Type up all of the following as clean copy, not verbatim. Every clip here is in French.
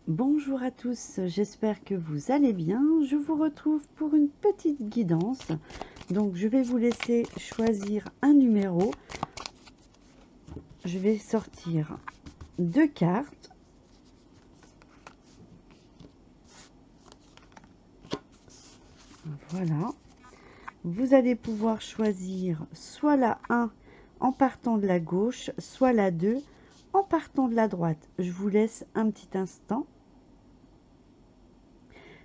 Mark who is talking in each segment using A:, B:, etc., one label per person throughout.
A: Bonjour à tous, j'espère que vous allez bien. Je vous retrouve pour une petite guidance. Donc je vais vous laisser choisir un numéro. Je vais sortir 2 cartes. Voilà. Vous allez pouvoir choisir soit la 1 en partant de la gauche, soit la 2 en partant de la droite. Je vous laisse un petit instant.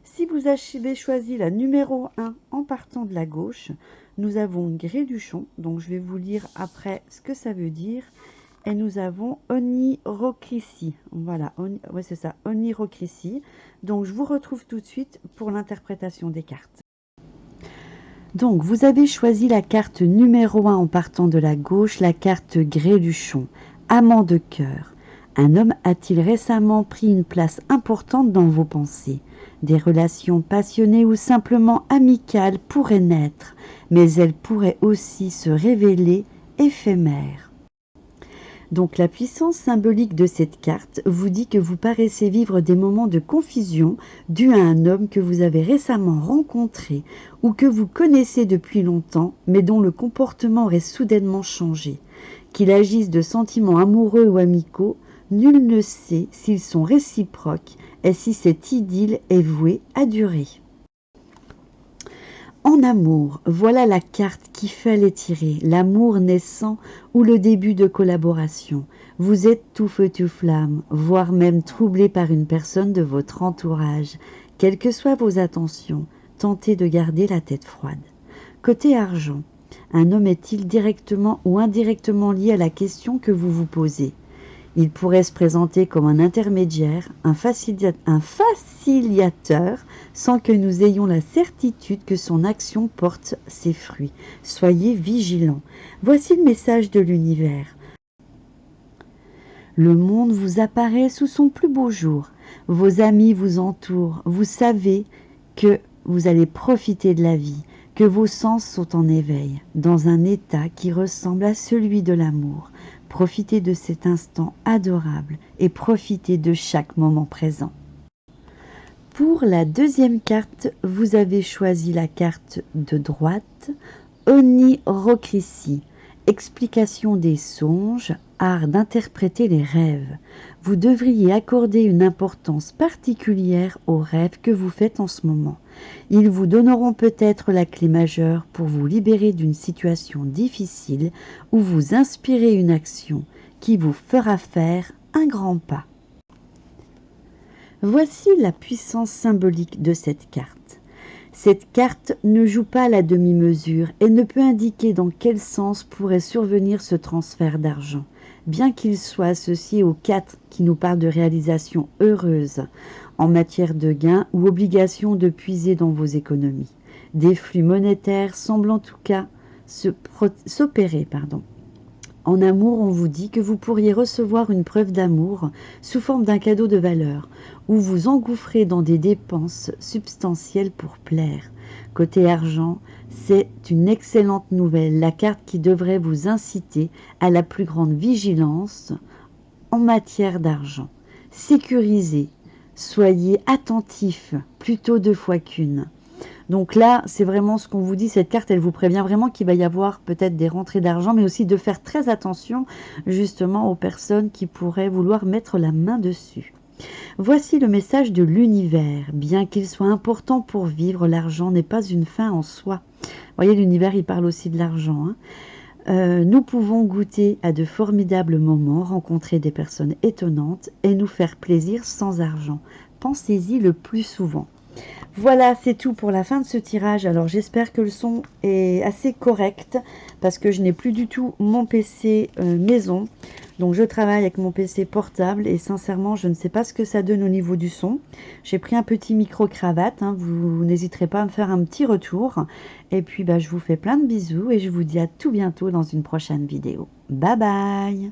A: Si vous avez choisi la numéro 1 en partant de la gauche, nous avons Gréduchon, donc je vais vous lire après ce que ça veut dire. Et nous avons Onirocrisie. Voilà, ouais, c'est ça, Onirocrisie. Donc je vous retrouve tout de suite pour l'interprétation des cartes. Donc vous avez choisi la carte numéro 1 en partant de la gauche, la carte Gréduchon, amant de cœur. Un homme a-t-il récemment pris une place importante dans vos pensées? Des relations passionnées ou simplement amicales pourraient naître, mais elles pourraient aussi se révéler éphémères. Donc la puissance symbolique de cette carte vous dit que vous paraissez vivre des moments de confusion dus à un homme que vous avez récemment rencontré ou que vous connaissez depuis longtemps, mais dont le comportement aurait soudainement changé. Qu'il agisse de sentiments amoureux ou amicaux, nul ne sait s'ils sont réciproques et si cette idylle est vouée à durer. En amour, voilà la carte qu'il fallait tirer, l'amour naissant ou le début de collaboration. Vous êtes tout feu tout flamme, voire même troublé par une personne de votre entourage. Quelles que soient vos attentions, tentez de garder la tête froide. Côté argent, un homme est-il directement ou indirectement lié à la question que vous vous posez? Il pourrait se présenter comme un intermédiaire, un facilitateur, sans que nous ayons la certitude que son action porte ses fruits. Soyez vigilants. Voici le message de l'univers. Le monde vous apparaît sous son plus beau jour. Vos amis vous entourent. Vous savez que vous allez profiter de la vie, que vos sens sont en éveil, dans un état qui ressemble à celui de l'amour. Profitez de cet instant adorable et profitez de chaque moment présent. Pour la deuxième carte, vous avez choisi la carte de droite, Onirocrisie, explication des songes, art d'interpréter les rêves. Vous devriez accorder une importance particulière aux rêves que vous faites en ce moment. Ils vous donneront peut-être la clé majeure pour vous libérer d'une situation difficile ou vous inspirer une action qui vous fera faire un grand pas. Voici la puissance symbolique de cette carte. Cette carte ne joue pas à la demi-mesure et ne peut indiquer dans quel sens pourrait survenir ce transfert d'argent, bien qu'il soit associé aux 4 qui nous parlent de réalisation heureuse en matière de gains ou obligation de puiser dans vos économies. Des flux monétaires semblent en tout cas s'opérer. En amour, on vous dit que vous pourriez recevoir une preuve d'amour sous forme d'un cadeau de valeur, ou vous engouffrez dans des dépenses substantielles pour plaire. Côté argent, c'est une excellente nouvelle, la carte qui devrait vous inciter à la plus grande vigilance en matière d'argent. Sécurisez, soyez attentifs, plutôt 2 fois qu'une. Donc là, c'est vraiment ce qu'on vous dit, cette carte, elle vous prévient vraiment qu'il va y avoir peut-être des rentrées d'argent, mais aussi de faire très attention justement aux personnes qui pourraient vouloir mettre la main dessus. Voici le message de l'univers. Bien qu'il soit important pour vivre, l'argent n'est pas une fin en soi. Vous voyez, l'univers, il parle aussi de l'argent. Nous pouvons goûter à de formidables moments, rencontrer des personnes étonnantes et nous faire plaisir sans argent. Pensez-y le plus souvent. Voilà, c'est tout pour la fin de ce tirage. Alors j'espère que le son est assez correct parce que je n'ai plus du tout mon PC maison. Donc je travaille avec mon PC portable et sincèrement je ne sais pas ce que ça donne au niveau du son. J'ai pris un petit micro-cravate, hein, vous n'hésiterez pas à me faire un petit retour. Et puis je vous fais plein de bisous et je vous dis à tout bientôt dans une prochaine vidéo. Bye bye!